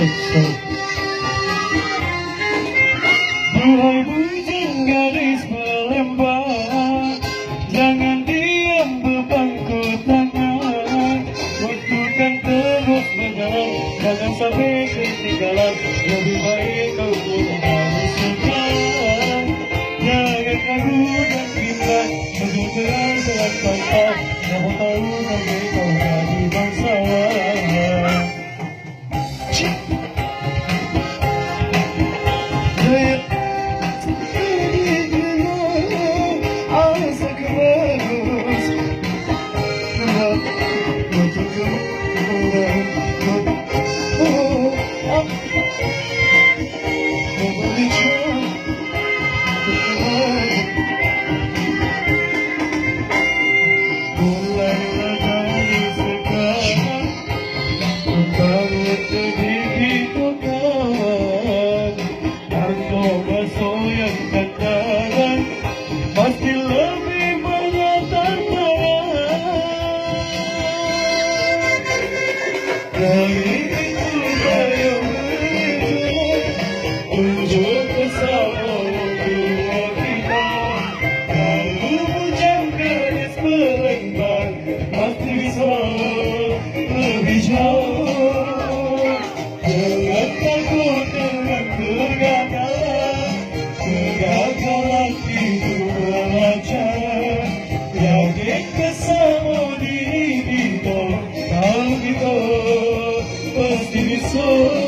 seksa. Duhai bujang garis pelembab, jangan diam berbangku tangan. Waktu kan terus berjalan, jangan sampai ketinggalan. Lebih baik kau menangis sekarang. Jangan ragu dan bimbang, berjuang dengan pantang. Siapa tahu sampai kau jadi bangsa. Pasti lebih banyak tantangan. Dari itu saya unjuk bersama dua kita. Lalu bujang garis pelembab, pasti bisa lebih jauh. Jangan takut dengan kegagalan. Kegagalan itu yakin bersama diri kita, kalau kita pasti bisa.